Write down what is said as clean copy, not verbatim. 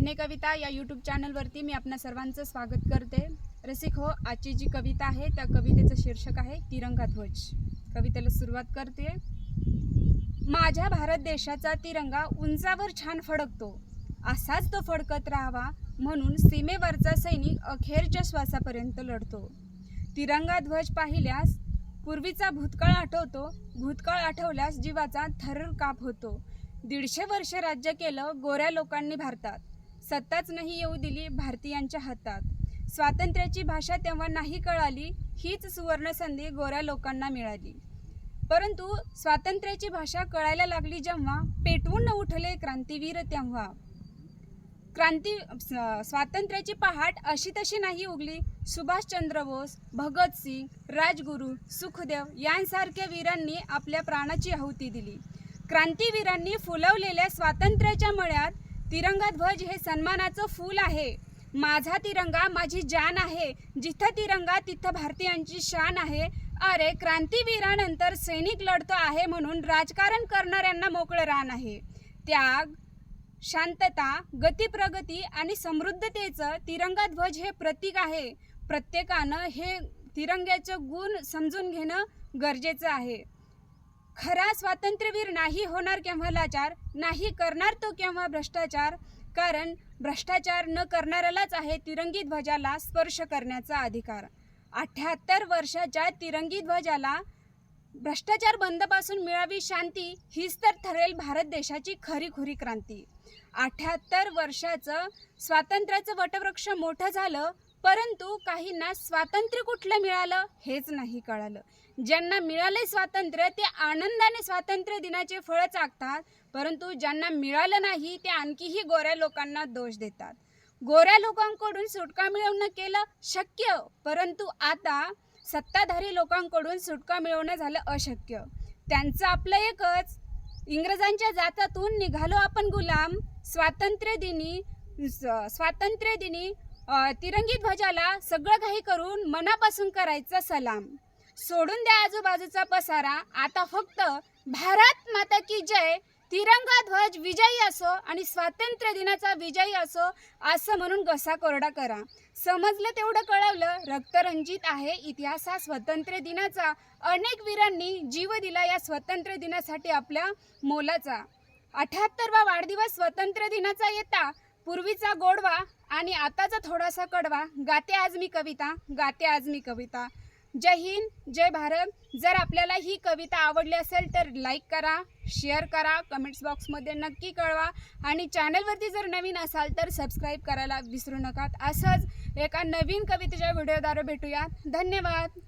अभिनय कविता या यूट्यूब चॅनलवरती मी आपणा सर्वांचं स्वागत करते। रसिक हो, आजची जी कविता आहे त्या कवितेचं शीर्षक आहे तिरंगा ध्वज। कवितेला सुरुवात करते। माझ्या भारत देशाचा तिरंगा उंचावर छान फडकतो, असाच तो फडकत राहावा म्हणून सीमेवरचा सैनिक अखेरच्या श्वासापर्यंत लढतो। तिरंगा ध्वज पाहिल्यास पूर्वीचा भूतकाळ आठवतो, भूतकाळ आठवल्यास जीवाचा थर्र काप होतो। 150 वर्ष राज्य केलं गोऱ्या लोकांनी भारतात, सत्ताच नाही येऊ दिली भारतीयांच्या हातात। स्वातंत्र्याची भाषा तेव्हा नाही कळाली, हीच सुवर्ण संधी गोऱ्या लोकांना मिळाली। परंतु स्वातंत्र्याची भाषा कळायला लागली जेव्हा, पेटवून उठले क्रांतीवीर तेव्हा। स्वातंत्र्याची पहाट अशी तशी नाही उगली, सुभाषचंद्र बोस, भगतसिंग, राजगुरू, सुखदेव यांसारख्या वीरांनी आपल्या प्राणाची आहुती दिली। क्रांतीवीरांनी फुलवलेल्या स्वातंत्र्याच्या मळ्यात तिरंगा ध्वज हे सन्मानाचं फूल आहे। माझा तिरंगा माझी जान आहे, जिथं तिरंगा तिथं भारतीयांची शान आहे। अरे क्रांतीवीरानंतर सैनिक लढतो आहे म्हणून राजकारण करणाऱ्यांना मोकळं रान आहे। त्याग, शांतता, गती, प्रगती आणि समृद्धतेचं तिरंगा ध्वज हे प्रतीक आहे। प्रत्येकानं हे तिरंग्याचं गुण समजून घेणं गरजेचं आहे। खरा स्वातंत्र्यवीर नाही होणार केव्हा लाचार, नाही करणार तो केव्हा भ्रष्टाचार, कारण भ्रष्टाचार न करणाऱ्यालाच आहे तिरंगी ध्वजाला स्पर्श करण्याचा अधिकार। 78 वर्षाच्या तिरंगी ध्वजाला भ्रष्टाचार बंदपासून मिळावी शांती, हीच तर ठरेल भारत देशाची खरीखुरी क्रांती। 78 वर्षाचं स्वातंत्र्याचं वटवृक्ष मोठं झालं, परंतु काहींना स्वातंत्र्य कुठलं मिळालं हेच नाही कळालं। ज्यांना मिळाले स्वातंत्र्य ते आनंदाने स्वातंत्र्य दिनाचे फळ चाखतात, परंतु ज्यांना मिळालं नाही ते आणखीही गोऱ्या लोकांना दोष देतात। गोऱ्या लोकांकडून सुटका मिळवणं केलं शक्य, परंतु आता सत्ताधारी लोकांकडून सुटका मिळवणं झालं अशक्य। त्यांचं आपलं एकच, इंग्रजांच्या जाचातून निघालो आपण गुलाम। स्वातंत्र्य दिनी तिरंगी ध्वजाला सगळं काही करून मनापासून करायचा सलाम। सोडून द्या आजूबाजूचा पसारा, आता फक्त भारत माता की जय, तिरंगा ध्वज विजयी असो आणि स्वातंत्र्य दिनाचा विजयी असो असं म्हणून घसा कोरडा करा। समजलं तेवढं कळवलं, रक्तरंजित आहे इतिहास हा स्वातंत्र्य दिनाचा। अनेक वीरांनी जीव दिला या स्वातंत्र्य दिनासाठी आपल्या मोलाचा। 78वा वाढदिवस स्वातंत्र्य दिनाचा येता, पूर्वीचा गोडवा आणि आताचा थोडासा कडवा, गाते आज मी कविता। जय हिंद, जय भारत। जर आपल्याला ही कविता आवडली असेल तर लाईक करा, शेअर करा, कमेंट्स बॉक्समध्ये नक्की कळवा आणि चॅनलवरती जर नवीन असाल तर सबस्क्राईब करायला विसरू नका। असंच एका नवीन कवितेच्या व्हिडिओद्वारे भेटूया। धन्यवाद।